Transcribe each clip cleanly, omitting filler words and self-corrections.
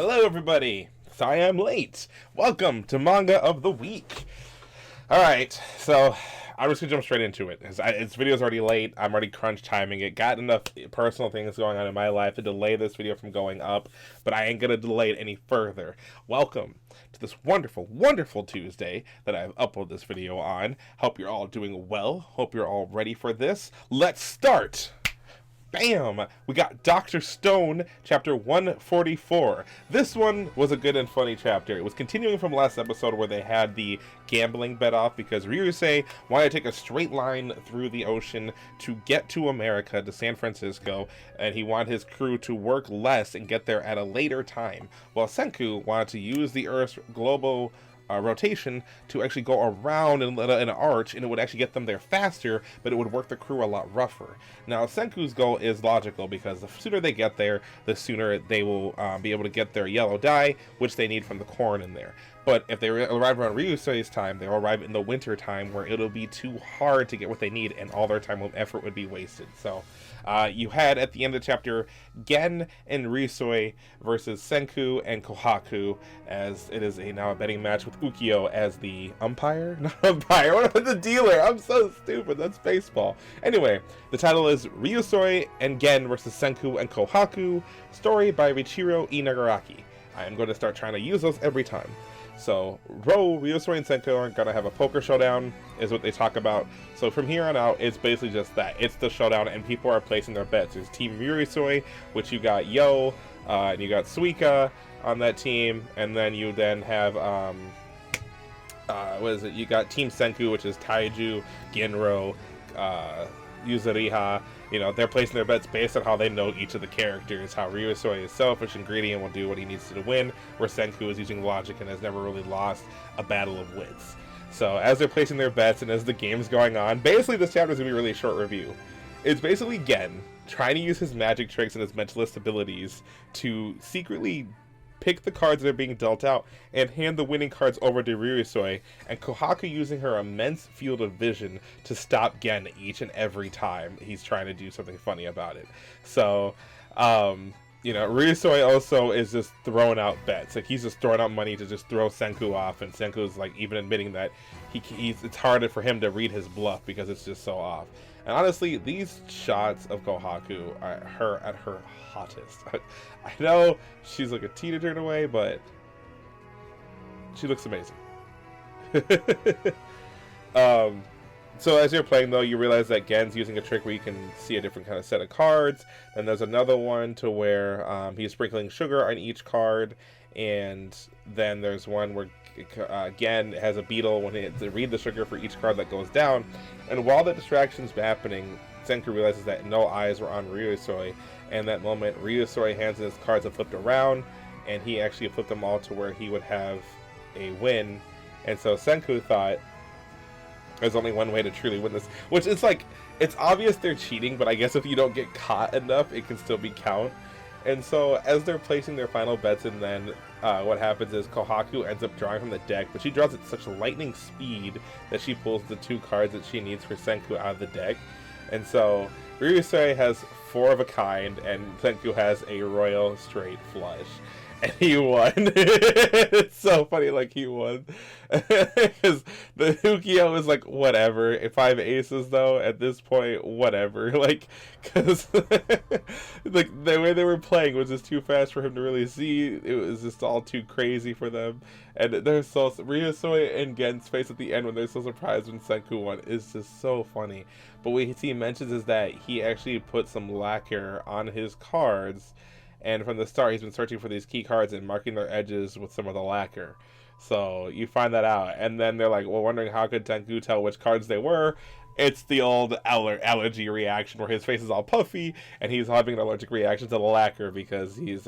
Hello everybody, sorry I'm late. Welcome to Manga of the Week. Alright, so I'm just gonna jump straight into it. This video's already late, I'm already crunch timing it, got enough personal things going on in my life to delay this video from going up, but I ain't gonna delay it any further. Welcome to this wonderful, wonderful Tuesday that I've uploaded this video on. Hope you're all doing well, hope you're all ready for this. Let's start! Bam! We got Dr. Stone, chapter 144. This one was a good and funny chapter. It was continuing from last episode where they had the gambling bet off because Ryusui wanted to take a straight line through the ocean to get to America, to San Francisco, and he wanted his crew to work less and get there at a later time, while Senku wanted to use the Earth's global rotation to actually go around in an arch, and it would actually get them there faster, but it would work the crew a lot rougher. Now, Senku's goal is logical because the sooner they get there, the sooner they will be able to get their yellow dye, which they need from the corn in there. But if they arrive around Ryusui's time, they'll arrive in the winter time where it'll be too hard to get what they need, and all their time and effort would be wasted. So you had at the end of the chapter Gen and Ryusui versus Senku and Kohaku, as it is now a betting match with Ukyo as the umpire? Not umpire, what about the dealer? I'm so stupid, that's baseball. Anyway, the title is Ryusui and Gen versus Senku and Kohaku, story by Riichiro E. Nagaraki. I am going to start trying to use those every time. So, Ryusui and Senku are going to have a poker showdown, is what they talk about. So from here on out, it's basically just that. It's the showdown, and people are placing their bets. There's Team Ryusui, which you got Yo, and you got Suika on that team, and then you have, you got Team Senku, which is Taiju, Genro, Yuzuriha. You know, they're placing their bets based on how they know each of the characters, how Ryusui is selfish and greedy and will do what he needs to win, where Senku is using logic and has never really lost a battle of wits. So as they're placing their bets and as the game's going on, basically this chapter is going to be a really short review. It's basically Gen trying to use his magic tricks and his mentalist abilities to secretly pick the cards that are being dealt out and hand the winning cards over to Ryusui, and Kohaku using her immense field of vision to stop Gen each and every time he's trying to do something funny about it. So, you know, Ryusui also is just throwing out bets. Like, he's just throwing out money to just throw Senku off, and Senku's like even admitting that it's harder for him to read his bluff because it's just so off. And honestly, these shots of Kohaku are her at her hottest. I know she's like a teenager in a way, but she looks amazing. So as you're playing, though, you realize that Gen's using a trick where you can see a different kind of set of cards. And there's another one to where he's sprinkling sugar on each card. And then there's one where Gen has a beetle when he has to read the sugar for each card that goes down. And while the distraction's happening, Senku realizes that no eyes were on Ryusui. And that moment, Ryusui hands his cards and flipped around. And he actually flipped them all to where he would have a win. And so Senku thought, there's only one way to truly win this, which is like, it's obvious they're cheating, but I guess if you don't get caught enough, it can still be count. And so as they're placing their final bets, and then what happens is Kohaku ends up drawing from the deck, but she draws at such lightning speed that she pulls the two cards that she needs for Senku out of the deck. And so Ryusui has 4 of a kind, and Senku has a royal straight flush. And he won. It's so funny, like, he won. Because the Ukyo is like, whatever. 5 aces, though, at this point, whatever. Like, because like, the way they were playing was just too fast for him to really see. It was just all too crazy for them. And they're so, Ryusui and Gen's face at the end when they're so surprised when Senku won is just so funny. But what he mentions is that he actually put some lacquer on his cards. And from the start, he's been searching for these key cards and marking their edges with some of the lacquer. So you find that out. And then they're like, well, wondering how could Senku tell which cards they were. It's the old allergy reaction where his face is all puffy and he's having an allergic reaction to the lacquer because he's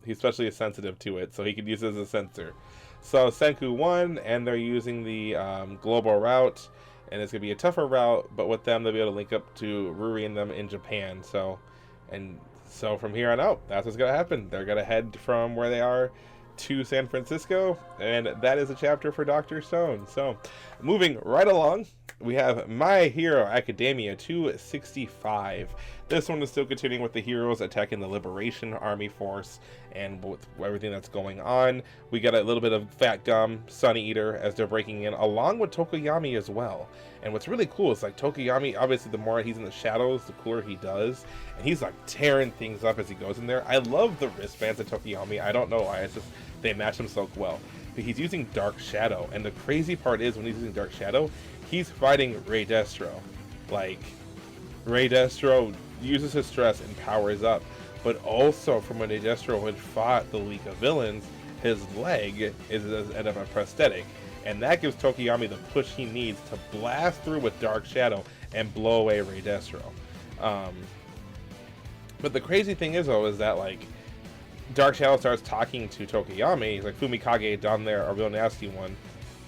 especially sensitive to it. So he could use it as a sensor. So Senku won, and they're using the global route. And it's going to be a tougher route, but with them, they'll be able to link up to Ruri and them in Japan. So from here on out, that's what's going to happen. They're going to head from where they are to San Francisco, and that is a chapter for Dr. Stone. So, moving right along, we have My Hero Academia 265. This one is still continuing with the heroes attacking the Liberation Army force, and with everything that's going on, we got a little bit of Fat Gum, Sunny Eater as they're breaking in, along with Tokoyami as well. And what's really cool is like Tokoyami, obviously the more he's in the shadows, the cooler he does, and he's like tearing things up as he goes in there. I love the wristbands of Tokoyami. I don't know why, it's just they match him so well. But he's using Dark Shadow, and the crazy part is when he's using Dark Shadow, he's fighting Ray Destro. Like, Ray Destro uses his stress and powers up, but also from when Destro had fought the League of Villains, his leg is end up a prosthetic, and that gives Tokoyami the push he needs to blast through with Dark Shadow and blow away Ray Destro. But the crazy thing is though, is that like Dark Shadow starts talking to Tokoyami. He's like, Fumikage down there, a real nasty one.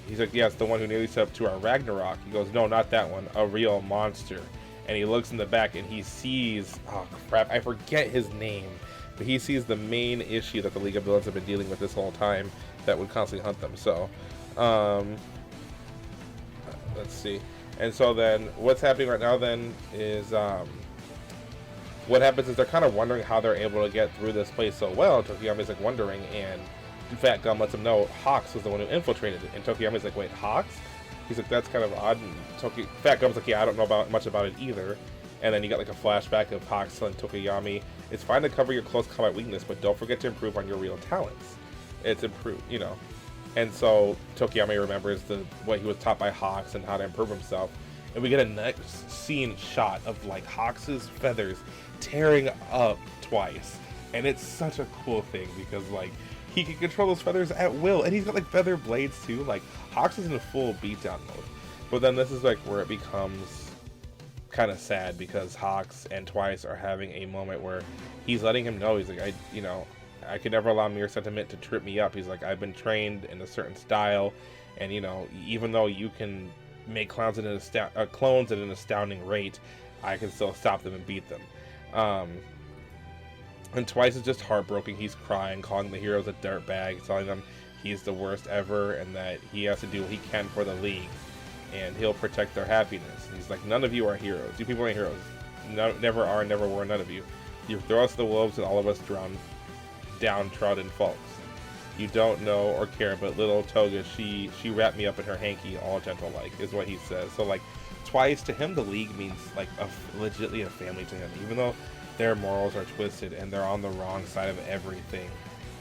He's like, yes, the one who nearly set up to our Ragnarok. He goes, no, not that one, a real monster. And he looks in the back and he sees, oh crap, I forget his name, but he sees the main issue that the League of Villains have been dealing with this whole time that would constantly hunt them. So, let's see. And so then what's happening right now then is, what happens is they're kind of wondering how they're able to get through this place so well. Tokoyami's like wondering, and Fat Gum lets him know Hawks was the one who infiltrated it. And Tokoyami's like, wait, Hawks? He's like, that's kind of odd. And Fat Gum's like, yeah, I don't know much about it either. And then you got like a flashback of Hawks telling Tokoyami, it's fine to cover your close combat weakness, but don't forget to improve on your real talents. It's improved, you know. And so Tokoyami remembers what he was taught by Hawks and how to improve himself. And we get a next scene shot of like Hawks' feathers tearing up Twice. And it's such a cool thing because like he can control those feathers at will, and he's got like feather blades too. Like Hawks is in a full beatdown mode. But then this is like where it becomes kind of sad because Hawks and Twice are having a moment where he's letting him know, he's like, I could never allow mere sentiment to trip me up. He's like, I've been trained in a certain style, and even though you can make clones at an astounding rate, I can still stop them and beat them. And Twice is just heartbroken. He's crying, calling the heroes a dirtbag, telling them he's the worst ever and that he has to do what he can for the League and he'll protect their happiness. And he's like, none of you are heroes. You people ain't heroes. No, never are, never were, none of you. You throw us to the wolves and all of us drown downtrodden folks. You don't know or care, but little Toga, she wrapped me up in her hanky, all gentle like, is what he says. So like, Twice, to him, the League means like legitimately a family to him, even though their morals are twisted and they're on the wrong side of everything.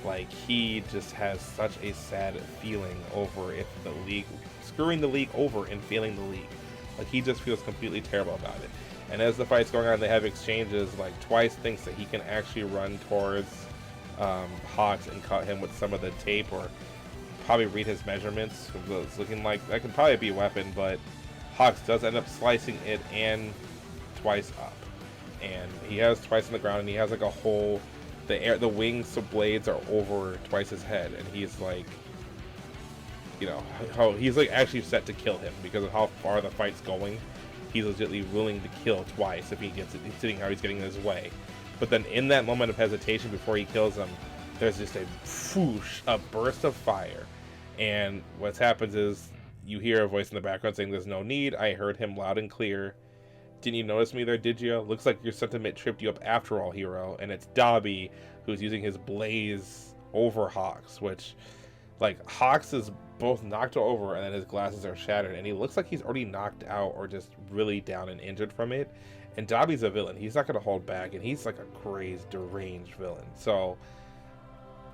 Like, he just has such a sad feeling over if the League, screwing the League over and failing the League. Like, he just feels completely terrible about it. And as the fight's going on, they have exchanges. Like, Twice thinks that he can actually run towards Hawks and cut him with some of the tape, or probably read his measurements. It's looking like that could probably be a weapon, but Hawks does end up slicing it and Twice up. And he has Twice on the ground, and he has like a hole. The wings of blades are over Twice's head, and he's like, he's like actually set to kill him because of how far the fight's going. He's legitimately willing to kill Twice if he gets it, seeing how he's getting in his way. But then in that moment of hesitation before he kills him, there's just a burst of fire. And what happens is you hear a voice in the background saying, there's no need. I heard him loud and clear. Didn't you notice me there, did you? Looks like your sentiment tripped you up after all, hero. And it's Dobby who's using his blaze over Hawks, which, like, Hawks is both knocked over and then his glasses are shattered. And he looks like he's already knocked out or just really down and injured from it. And Dobby's a villain. He's not going to hold back. And he's like a crazed, deranged villain. So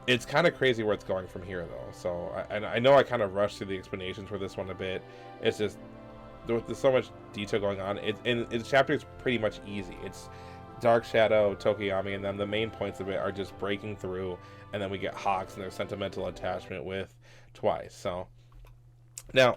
it's kind of crazy where it's going from here, though. So, I know I kind of rushed through the explanations for this one a bit. It's just, there's so much detail going on. The chapter is pretty much easy. It's Dark Shadow, Tokoyami, and then the main points of it are just breaking through, and then we get Hawks and their sentimental attachment with Twice. So now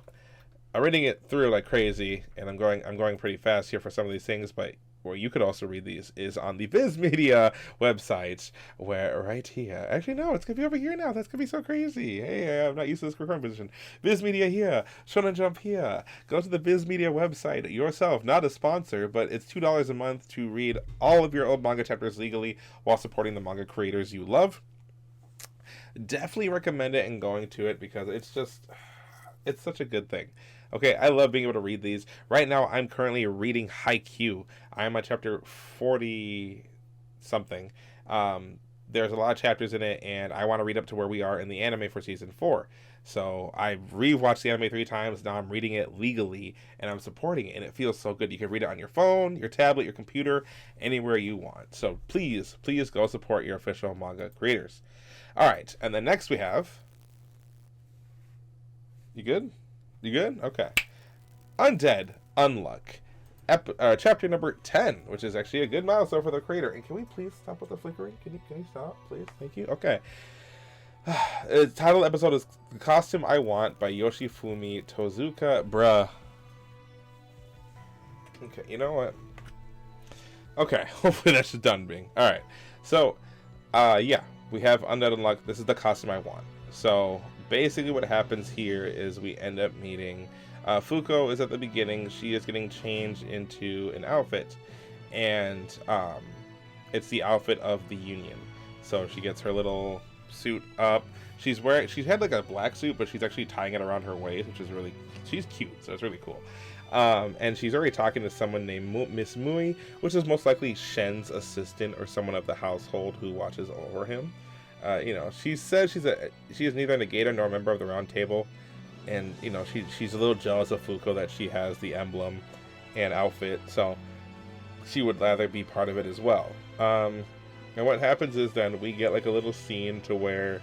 I'm reading it through like crazy, and I'm going pretty fast here for some of these things, but where you could also read these is on the Viz Media website, where right here, actually no, it's gonna be over here now. That's gonna be so crazy. Hey, I'm not used to this recording position. Viz Media here, Shonen Jump here. Go to the Viz Media website yourself, not a sponsor, but it's $2 a month to read all of your old manga chapters legally while supporting the manga creators you love. Definitely recommend it and going to it because it's such a good thing. Okay, I love being able to read these. Right now, I'm currently reading Haikyuu. I'm on chapter 40 something. There's a lot of chapters in it, and I want to read up to where we are in the anime for season 4. So I've rewatched the anime 3 times. Now I'm reading it legally, and I'm supporting it, and it feels so good. You can read it on your phone, your tablet, your computer, anywhere you want. So please, please go support your official manga creators. All right, and then next we have. You good? You good? Okay. Undead Unluck. Chapter number 10, which is actually a good milestone for the creator. And can we please stop with the flickering? Can you stop, please? Thank you. Okay. The title episode is The Costume I Want by Yoshifumi Tozuka. Bruh. Okay, you know what? Okay, hopefully that's done being. Alright. So, yeah. We have Undead Unluck. This is the costume I want. So, basically what happens here is we end up meeting... Fuuko is at the beginning. She is getting changed into an outfit. And it's the outfit of the Union. So she gets her little suit up. She's had like a black suit, but she's actually tying it around her waist, which is really... She's cute, so it's really cool. And she's already talking to someone named Miss Mui, which is most likely Shen's assistant or someone of the household who watches over him. She says she is neither a Negator nor a member of the Round Table, and she's a little jealous of Fuuko that she has the emblem and outfit, so she would rather be part of it as well. And what happens is then we get like a little scene to where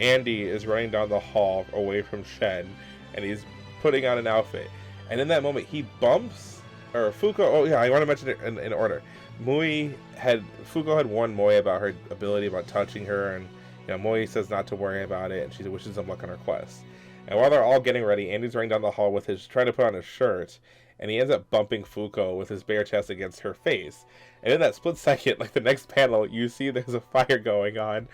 Andy is running down the hall away from Shen, and he's putting on an outfit. And in that moment, he bumps, or Fuuko, oh yeah, I want to mention it in order. Fuuko had warned Moi about her ability about touching her, and Moi says not to worry about it, and she wishes him luck on her quest. And while they're all getting ready, Andy's running down the hall with trying to put on his shirt, and he ends up bumping Fuuko with his bare chest against her face. And in that split second, like the next panel, you see there's a fire going on,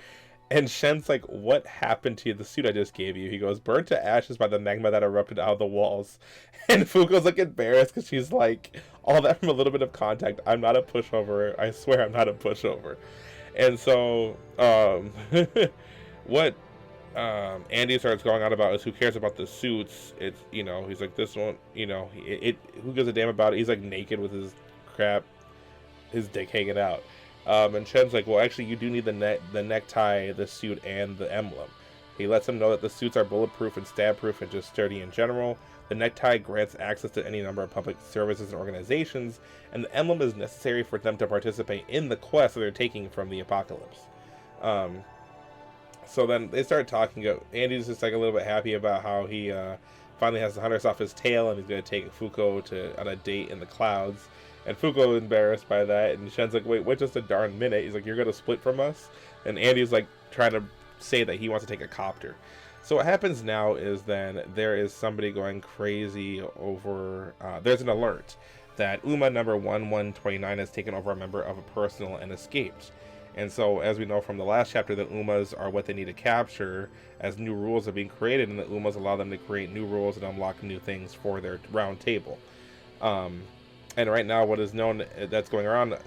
and Shen's like, "What happened to the suit I just gave you?" He goes, "Burnt to ashes by the magma that erupted out of the walls." And Fuuko's like embarrassed because she's like, "All that from a little bit of contact. I'm not a pushover. I swear I'm not a pushover." And so, what Andy starts going on about is who cares about the suits? It's he's like, this one, who gives a damn about it? He's like naked with his dick hanging out. And Shen's like, well, actually, you do need the necktie, the suit, and the emblem. He lets him know that the suits are bulletproof and stab-proof and just sturdy in general. The necktie grants access to any number of public services and organizations, and the emblem is necessary for them to participate in the quest that they're taking from the apocalypse. So then they start talking. Andy's just like a little bit happy about how he finally has the hunters off his tail, and he's going to take Fuuko on a date in the clouds. And Fuuko is embarrassed by that, and Shen's like, wait just a darn minute. He's like, you're going to split from us? And Andy's like trying to say that he wants to take a copter. So what happens now is then there is somebody going crazy over, there's an alert that UMA number 1129 has taken over a member of a personal and escaped. And so, as we know from the last chapter, the UMAs are what they need to capture as new rules are being created, and the UMAs allow them to create new rules and unlock new things for their round table. And right now, what is known that's going around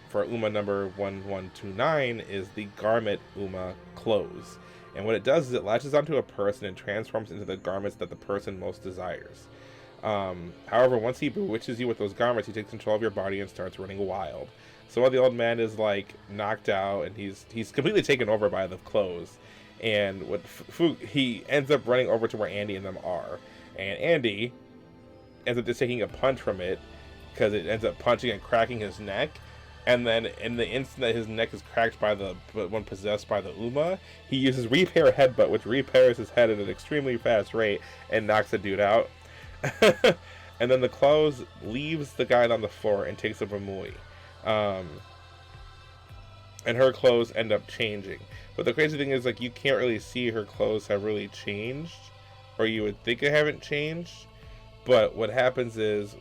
for UMA number 1129 is the Garment UMA clothes. And what it does is it latches onto a person and transforms into the garments that the person most desires. However, once he bewitches you with those garments, he takes control of your body and starts running wild. So while the old man is like knocked out and he's completely taken over by the clothes, and he ends up running over to where Andy and them are, and Andy ends up just taking a punch from it because it ends up punching and cracking his neck. And then in the instant that his neck is cracked when possessed by the UMA, he uses Repair Headbutt, which repairs his head at an extremely fast rate and knocks the dude out. And then the clothes leaves the guy on the floor and takes up a Mui. And her clothes end up changing. But the crazy thing is, like, you can't really see her clothes have really changed, or you would think they haven't changed. But what happens is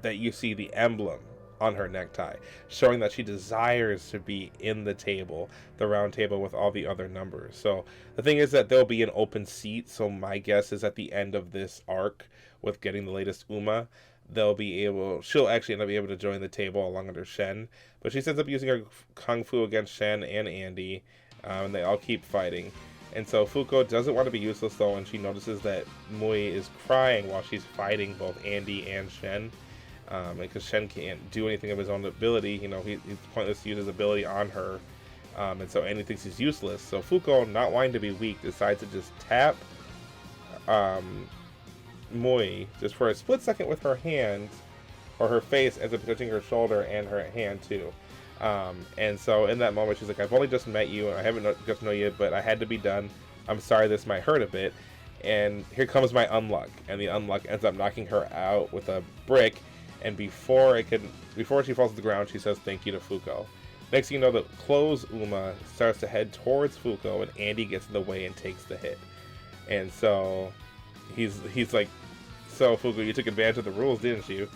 that you see the emblem on her necktie, showing that she desires to be in the round table with all the other numbers. So the thing is that there'll be an open seat, so my guess is at the end of this arc, with getting the latest UMA, she'll actually end up being able to join the table along under Shen, but she ends up using her kung fu against Shen and Andy, and they all keep fighting. And so Fuuko doesn't want to be useless though, and she notices that Mui is crying while she's fighting both Andy and Shen. Because Shen can't do anything of his own ability, you know, he's pointless to use his ability on her. And so Andy thinks he's useless. So Fuuko, not wanting to be weak, decides to just tap Mui just for a split second with her hand, or her face, ends up touching her shoulder and her hand too. And so in that moment, she's like, I've only just met you, and I haven't got to know you, but I had to be done. I'm sorry this might hurt a bit. And here comes my unluck. And the unluck ends up knocking her out with a brick. And before she falls to the ground, she says thank you to Fuuko. Next thing you know, the clothes Uma starts to head towards Fuuko, and Andy gets in the way and takes the hit. And so he's like, so Fuuko, you took advantage of the rules, didn't you?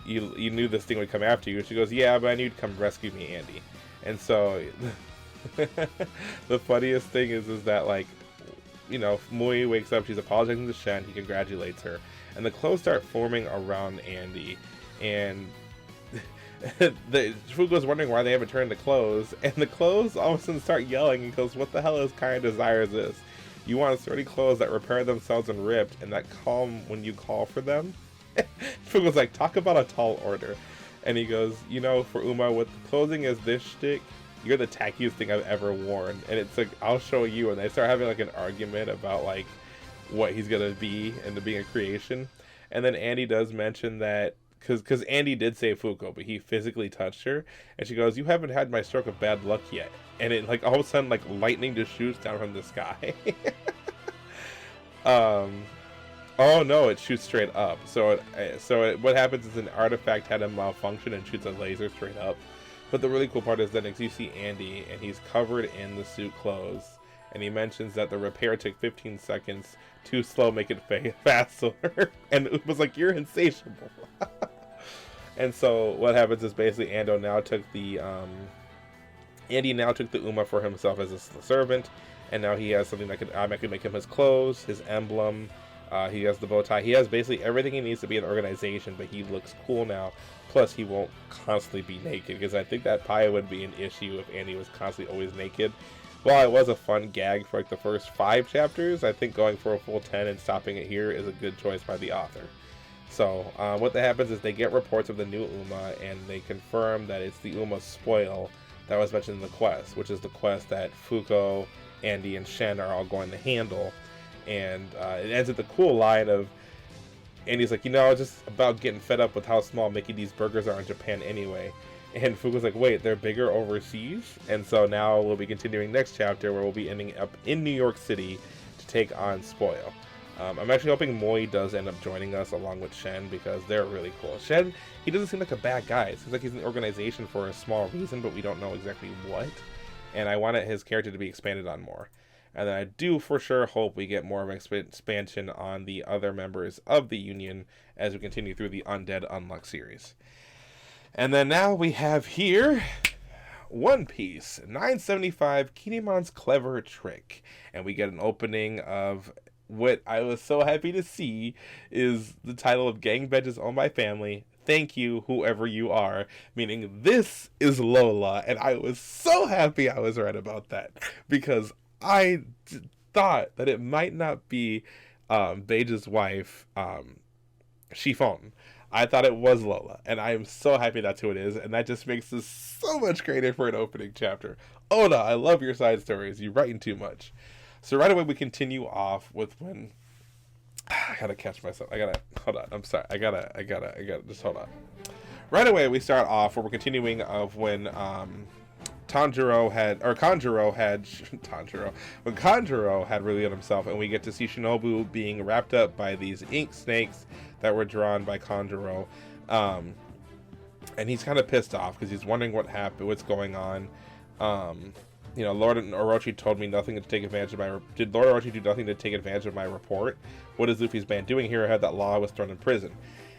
You knew this thing would come after you. She goes, yeah, but I knew you'd come rescue me, Andy. And so the funniest thing is that, like, you know, Mui wakes up, she's apologizing to Shen, he congratulates her, and the clothes start forming around Andy. And Fuuko's wondering why they haven't turned the clothes, and the clothes all of a sudden start yelling and goes, what the hell is kind of desire is this? You want sturdy clothes that repair themselves when ripped and that calm when you call for them? Fuuko's like, talk about a tall order. And he goes, you know, for Uma, with clothing as this shtick, you're the tackiest thing I've ever worn. And it's like, I'll show you. And they start having like an argument about like what he's gonna be and being a creation. And then Andy does mention that because Andy did save Fuuko, but he physically touched her, and she goes, you haven't had my stroke of bad luck yet. And it, like, all of a sudden, like, lightning just shoots down from the sky. Oh no, it shoots straight up. So what happens is an artifact had a malfunction and shoots a laser straight up. But the really cool part is that next you see Andy, and he's covered in the suit clothes, and he mentions that the repair took 15 seconds. Too slow, make it faster. And it was like, you're insatiable. And so what happens is basically Andy now took the Uma for himself as a servant, and now he has something that could automatically make him his clothes, his emblem. He has the bow tie. He has basically everything he needs to be an organization, but he looks cool now. Plus, he won't constantly be naked, because I think that probably would be an issue if Andy was constantly always naked. While it was a fun gag for like the first 5 chapters, I think going for a full 10 and stopping it here is a good choice by the author. So what that happens is they get reports of the new Uma, and they confirm that it's the Uma spoil that was mentioned in the quest, which is the quest that Fuuko, Andy, and Shen are all going to handle. And it ends with the cool line of Andy's like, you know, just about getting fed up with how small Mickey D's burgers are in Japan anyway. And Fuuko's like, wait, they're bigger overseas? And so now we'll be continuing next chapter, where we'll be ending up in New York City to take on Spoil. I'm actually hoping Moi does end up joining us along with Shen, because they're really cool. Shen, he doesn't seem like a bad guy. It seems like he's in the organization for a small reason, but we don't know exactly what. And I wanted his character to be expanded on more. And then I do for sure hope we get more of an expansion on the other members of the Union as we continue through the Undead Unluck series. And then now we have here One Piece 975 Kinemon's Clever Trick. And we get an opening of what I was so happy to see is the title of Gang Benches Owned by Family. Thank you, whoever you are. Meaning this is Lola. And I was so happy I was right about that. Because I thought that it might not be Beige's wife, Chiffon. I thought it was Lola, and I am so happy that's who it is, and that just makes this so much greater for an opening chapter. Oda, I love your side stories. You're writing too much. So right away we continue off with when I gotta catch myself. Hold on. I'm sorry. I gotta just hold on. Right away we start off where we're continuing of when Kanjuro had revealed himself, and we get to see Shinobu being wrapped up by these ink snakes that were drawn by Kanjuro, and he's kind of pissed off because he's wondering what happened, what's going on. You know, Lord Orochi told me nothing to take advantage of my. Did Lord Orochi do nothing to take advantage of my report? What is Luffy's band doing here? I heard that Law was thrown in prison,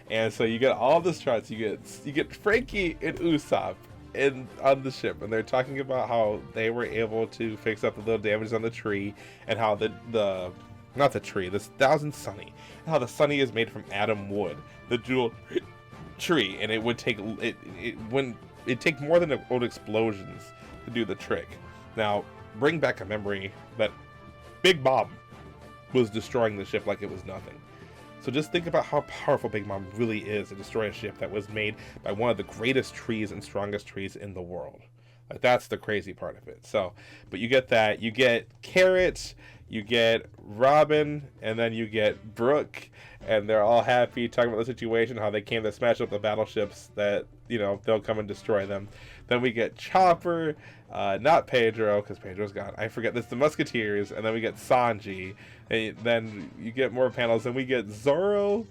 and so you get all the struts. You get Frankie and Usopp on the ship, and they're talking about how they were able to fix up the little damages on the tree, and how this Thousand Sunny, and how the Sunny is made from atom wood, the jewel tree, and it would take take more than old explosions to do the trick. Now, bring back a memory that Big Mom was destroying the ship like it was nothing. So just think about how powerful Big Mom really is to destroy a ship that was made by one of the greatest trees and strongest trees in the world. Like, that's the crazy part of it. So, but you get that. You get Carrot, you get Robin, and then you get Brooke, and they're all happy talking about the situation, how they came to smash up the battleships that, you know, they'll come and destroy them. Then we get Chopper, not Pedro, because Pedro's gone. I forget, this the Musketeers, and then we get Sanji, and then you get more panels, and we get Zoro,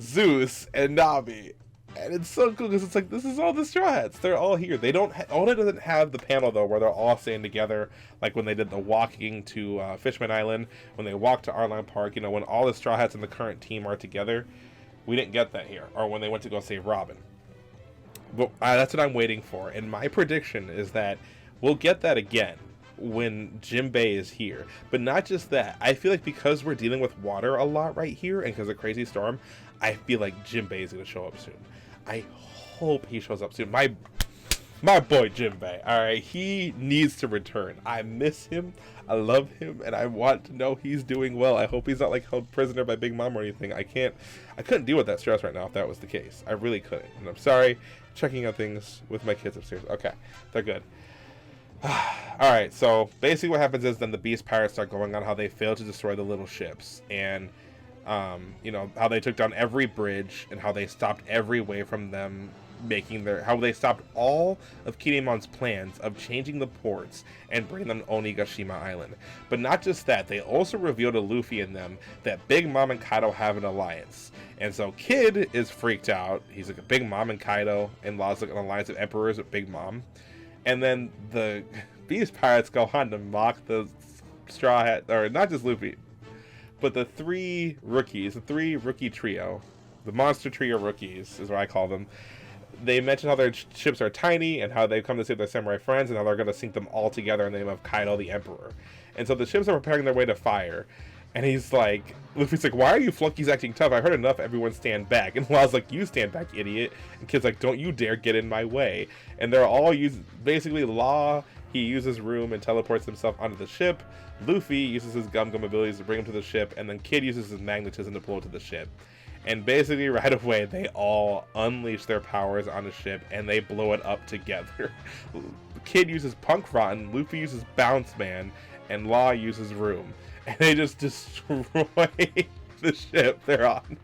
Zeus, and Nami. And it's so cool because it's like, this is all the Straw Hats. They're all here. They don't. Oda doesn't have the panel though where they're all staying together, like when they did the walking to Fishman Island, when they walked to Arlong Park. You know, when all the Straw Hats in the current team are together. We didn't get that here, or when they went to go save Robin. But that's what I'm waiting for. And my prediction is that we'll get that again when Jinbei is here. But not just that. I feel like because we're dealing with water a lot right here, and because of Crazy Storm, I feel like Jinbei is going to show up soon. I hope he shows up soon. My boy Jinbei, alright? He needs to return. I miss him. I love him. And I want to know he's doing well. I hope he's not like held prisoner by Big Mom or anything. I couldn't deal with that stress right now if that was the case. I really couldn't. And I'm sorry. Checking on things with my kids upstairs. Okay. They're good. Alright, so basically what happens is then the Beast Pirates start going on how they failed to destroy the little ships. And you know, how they took down every bridge and how they stopped every way from them how they stopped all of Kinemon's plans of changing the ports and bringing them to Onigashima Island. But not just that, they also revealed to Luffy and them that Big Mom and Kaido have an alliance. And so Kid is freaked out. He's like, a Big Mom and Kaido, and Law's like an alliance of emperors with Big Mom. And then the Beast Pirates go on to mock the Straw Hat, or not just Luffy, but the three rookie trio, the monster trio rookies is what I call them. They mention how their ships are tiny and how they've come to save their samurai friends and how they're going to sink them all together in the name of Kaido the Emperor. And so the ships are preparing their way to fire. And he's like, Luffy's like, why are you flunkies acting tough? I heard enough, everyone stand back. And Law's like, you stand back, idiot. And Kid's like, don't you dare get in my way. And they're all basically Law, he uses room and teleports himself onto the ship. Luffy uses his Gum abilities to bring him to the ship, and then Kid uses his magnetism to blow to the ship. And basically right away, they all unleash their powers on the ship, and they blow it up together. Kid uses Punk Rotten, Luffy uses Bounce Man, and Law uses Room. And they just destroy the ship they're on.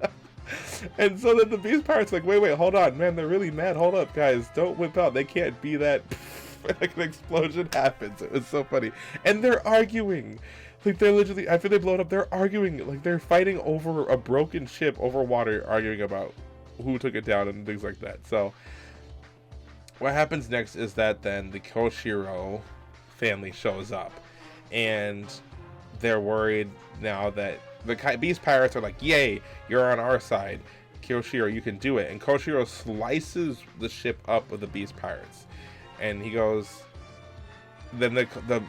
And so then the Beast Pirates are like, wait, hold on, man, they're really mad. Hold up, guys, don't whip out. They can't be that... like an explosion happens. It was so funny. And they're arguing. Like, they're literally, after they blow it up, they're arguing. Like, they're fighting over a broken ship over water, arguing about who took it down and things like that. So, what happens next is that then the Koshiro family shows up. And they're worried now that the Beast Pirates are like, yay, you're on our side. Koshiro, you can do it. And Koshiro slices the ship up with the Beast Pirates. And he goes, then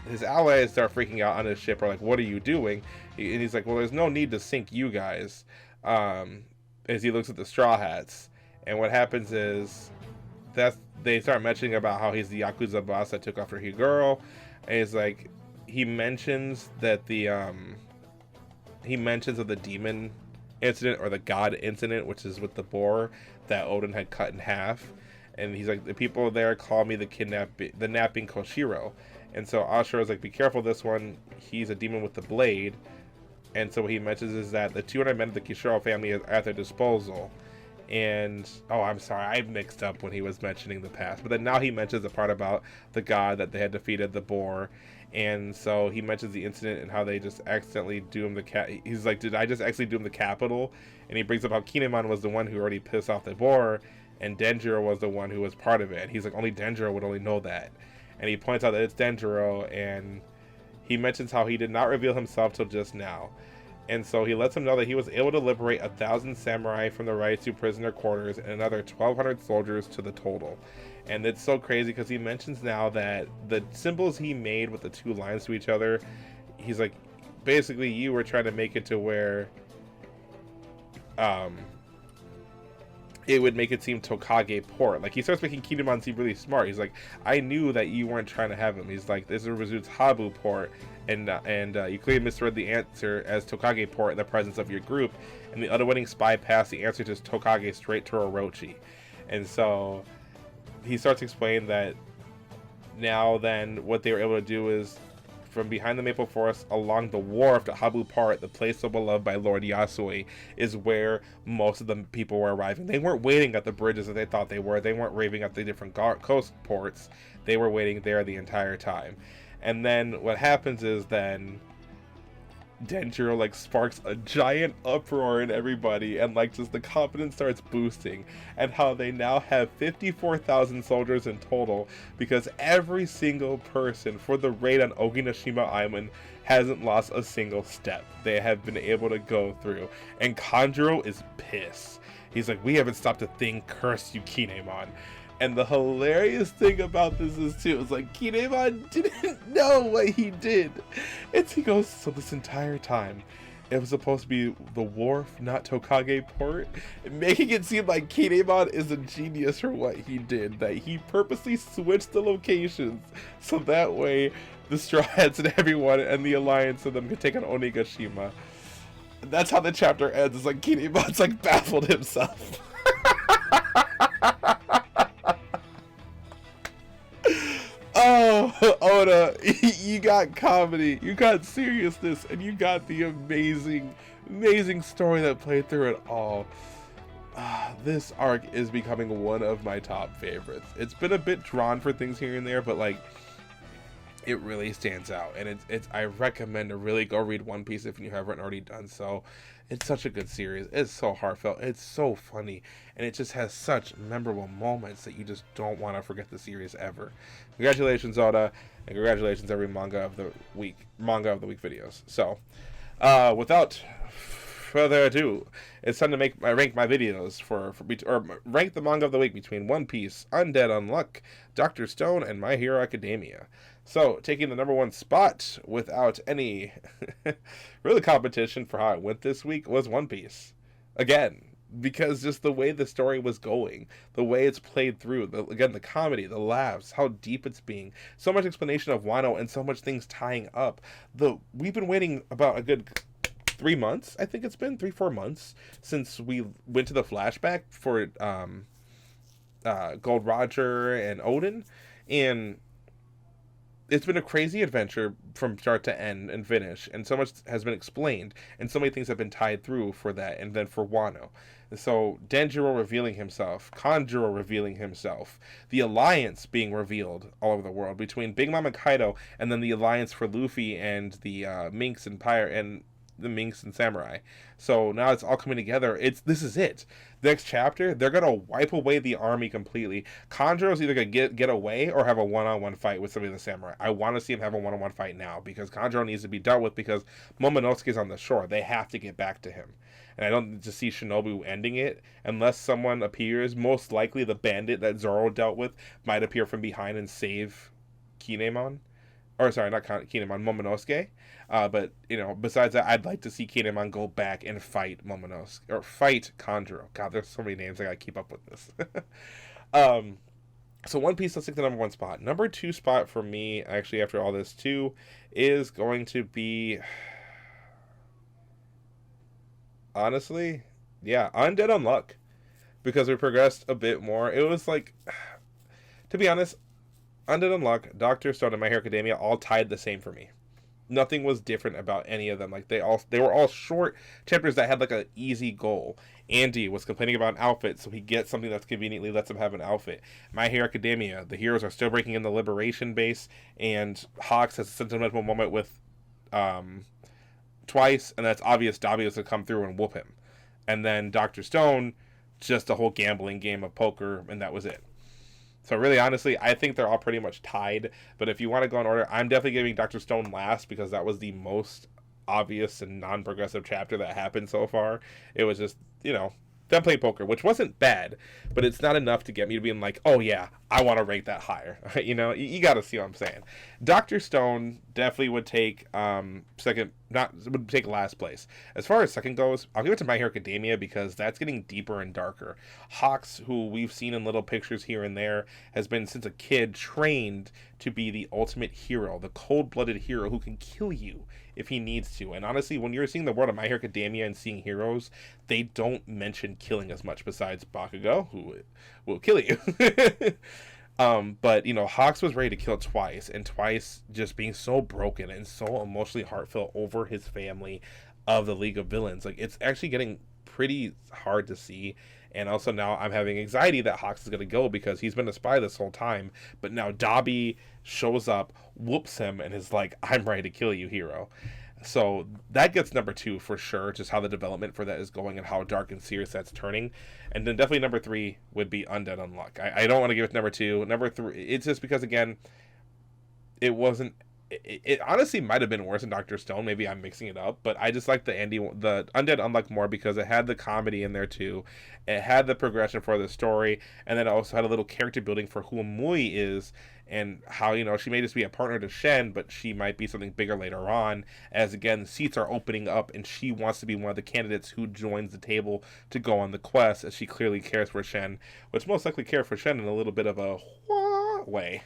his allies start freaking out on his ship, are like, what are you doing? And he's like, well, there's no need to sink you guys, as he looks at the Straw Hats. And what happens is they start mentioning about how he's the Yakuza boss that took after Higuro. And he's like, he mentions that he mentions of the demon incident, or the god incident, which is with the boar that Odin had cut in half. And he's like, the people there call me the napping Koshiro. And so Ashiro's like, be careful this one. He's a demon with the blade. And so what he mentions is that the 200 men of the Koshiro family is at their disposal. And, oh, I'm sorry, I mixed up when he was mentioning the past. But then now he mentions the part about the god that they had defeated, the boar. And so he mentions the incident and how they just accidentally doomed the he's like, did I just actually doom the capital? And he brings up how Kinemon was the one who already pissed off the boar, and Denjiro was the one who was part of it. And he's like, only Denjiro would only know that. And he points out that it's Denjiro, and he mentions how he did not reveal himself till just now. And so he lets him know that he was able to liberate 1,000 samurai from the Raichu prisoner quarters and another 1,200 soldiers to the total. And it's so crazy because he mentions now that the symbols he made with the two lines to each other, he's like, basically you were trying to make it to where it would make it seem Tokage poor. Like, he starts making Kinemon seem really smart. He's like, I knew that you weren't trying to have him. He's like, this is Rizut's Habu port, and you clearly misread the answer as Tokage port in the presence of your group, and the unwitting spy passed the answer to Tokage straight to Orochi. And so he starts explaining that now then what they were able to do is, from behind the maple forest along the wharf to Habu Part, the place so beloved by Lord Yasui, is where most of the people were arriving. They weren't waiting at the bridges that they thought they were. They weren't raving at the different coast ports. They were waiting there the entire time. And then what happens is then Denjiro like sparks a giant uproar in everybody, and like just the confidence starts boosting, and how they now have 54,000 soldiers in total because every single person for the raid on Oginashima Island hasn't lost a single step. They have been able to go through, and Kanjuro is pissed. He's like, we haven't stopped a thing, curse you Kinemon. And the hilarious thing about this is too, it's like Kinemon didn't know what he did. He goes, so this entire time, it was supposed to be the wharf, not Tokage Port, making it seem like Kinemon is a genius for what he did. That he purposely switched the locations so that way the Straw Hats and everyone and the alliance of them could take on Onigashima. That's how the chapter ends. It's like Kinemon's like baffled himself. Oh, Oda, you got comedy, you got seriousness, and you got the amazing, amazing story that played through it all. This arc is becoming one of my top favorites. It's been a bit drawn for things here and there, but like, it really stands out, and I recommend to really go read One Piece if you haven't already done so. It's such a good series. It's so heartfelt. It's so funny, and it just has such memorable moments that you just don't want to forget the series ever. Congratulations, Oda, and congratulations every manga of the week videos. So, without further ado, it's time to rank my videos or rank the manga of the week between One Piece, Undead Unluck, Dr. Stone, and My Hero Academia. So, taking the number one spot without any really competition for how it went this week was One Piece. Again, because just the way the story was going, the way it's played through, the comedy, the laughs, how deep it's being, so much explanation of Wano and so much things tying up. We've been waiting about a good 3 months, I think it's been 3-4 months since we went to the flashback for Gold Roger and Odin, and it's been a crazy adventure from start to end and finish, and so much has been explained, and so many things have been tied through for that, and then for Wano. So Denjiro revealing himself, Kanjuro revealing himself, the alliance being revealed all over the world between Big Mom and Kaido, and then the alliance for Luffy and the Minks and the Minks and Samurai. So now it's all coming together. This is it. Next chapter, they're gonna wipe away the army completely. Kanjuro's either gonna get away or have a one-on-one fight with some of the samurai. I want to see him have a one-on-one fight now because Kanjuro needs to be dealt with because Momonosuke's on the shore. They have to get back to him. And I don't just see Shinobu ending it unless someone appears. Most likely the bandit that Zoro dealt with might appear from behind and save Kinemon. Or sorry, not Kinemon, Momonosuke. But, besides that, I'd like to see Kinemon go back and fight Momonosuke, or fight Kanjuro. God, there's so many names, I gotta keep up with this. So One Piece, let's take the number one spot. Number two spot for me, actually, after all this too, is going to be, honestly, yeah, Undead Unluck. Because we progressed a bit more. It was like, to be honest, Undead Unluck, Dr. Stone, and My Hero Academia all tied the same for me. Nothing was different about any of them. Like they were all short chapters that had like an easy goal. Andy was complaining about an outfit, so he gets something that's conveniently lets him have an outfit. My Hero Academia, the heroes are still breaking in the Liberation base, and Hawks has a sentimental moment with Twice, and that's obvious Dobby is to come through and whoop him. And then Dr. Stone, just a whole gambling game of poker, and that was it. So really, honestly, I think they're all pretty much tied. But if you want to go in order, I'm definitely giving Dr. Stone last because that was the most obvious and non-progressive chapter that happened so far. It was just, them playing poker, which wasn't bad, but it's not enough to get me to being like, oh yeah, I want to rank that higher. You know, you got to see what I'm saying. Dr. Stone definitely would take second, not would take last place. As far as second goes, I'll give it to My Hero Academia because that's getting deeper and darker. Hawks, who we've seen in little pictures here and there, has been since a kid trained to be the ultimate hero, the cold-blooded hero who can kill you if he needs to. And honestly, when you're seeing the world of My Hero Academia and seeing heroes, they don't mention killing as much besides Bakugo, who will kill you. But, you know, Hawks was ready to kill twice, and twice just being so broken and so emotionally heartfelt over his family of the League of Villains. Like, it's actually getting pretty hard to see. And also now I'm having anxiety that Hawks is going to go because he's been a spy this whole time. But now Dabi shows up, whoops him, and is like, I'm ready to kill you, hero. So that gets number 2 for sure, just how the development for that is going and how dark and serious that's turning. And then definitely number 3 would be Undead Unluck. I don't want to give it number 2. Number 3, it's just because, again, it wasn't... It honestly might have been worse than Dr. Stone. Maybe I'm mixing it up, but I just like the Undead Unluck more because it had the comedy in there too. It had the progression for the story, and then it also had a little character building for who Mui is and how, you know, she may just be a partner to Shen, but she might be something bigger later on. As again, seats are opening up, and she wants to be one of the candidates who joins the table to go on the quest, as she clearly cares for Shen, which most likely cares for Shen in a little bit of a way.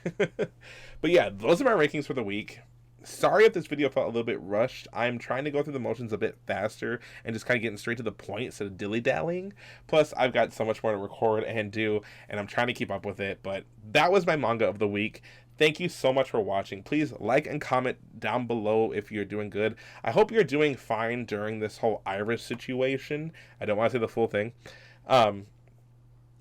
But yeah, those are my rankings for the week. Sorry if this video felt a little bit rushed. I'm trying to go through the motions a bit faster and just kind of getting straight to the point instead of dilly-dallying. Plus, I've got so much more to record and do, and I'm trying to keep up with it. But that was my manga of the week. Thank you so much for watching. Please like and comment down below if you're doing good. I hope you're doing fine during this whole Iris situation. I don't want to say the full thing.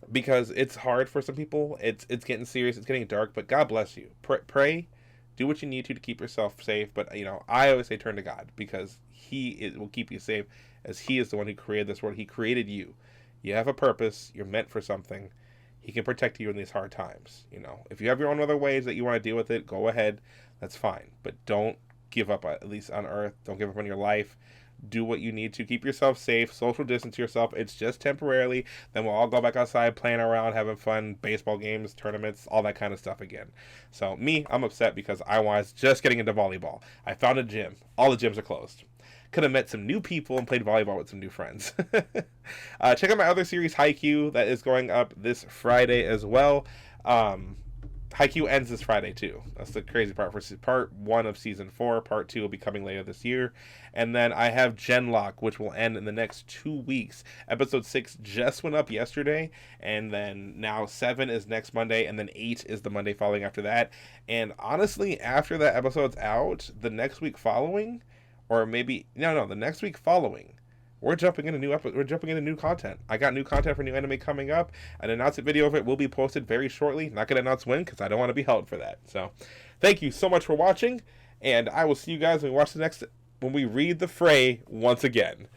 Because it's hard for some people. It's getting serious. It's getting dark. But God bless you. Pray. Do what you need to keep yourself safe. But, you know, I always say turn to God. Because He will keep you safe. As He is the one who created this world. He created you. You have a purpose. You're meant for something. He can protect you in these hard times. You know, if you have your own other ways that you want to deal with it, go ahead. That's fine. But don't give up, at least on Earth. Don't give up on your life. Do what you need to. Keep yourself safe. Social distance yourself. It's just temporarily. Then we'll all go back outside, playing around, having fun, baseball games, tournaments, all that kind of stuff again. So me, I'm upset because I was just getting into volleyball. I found a gym. All the gyms are closed. Could have met some new people and played volleyball with some new friends. Check out my other series, Haikyuu, that is going up this Friday as well. Haikyuu ends this Friday too. That's the crazy part. For part 1 of season 4, part 2 will be coming later this year. And then I have Genlock, which will end in the next 2 weeks. Episode 6 just went up yesterday, and then now 7 is next Monday, and then 8 is the Monday following after that. And honestly, after that episode's out, the next week following, or maybe the next week following, we're jumping into new content. I got new content for new anime coming up. An announcement video of it will be posted very shortly. Not gonna announce when because I don't want to be held for that. So, thank you so much for watching, and I will see you guys when we read the fray once again.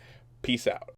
Peace out.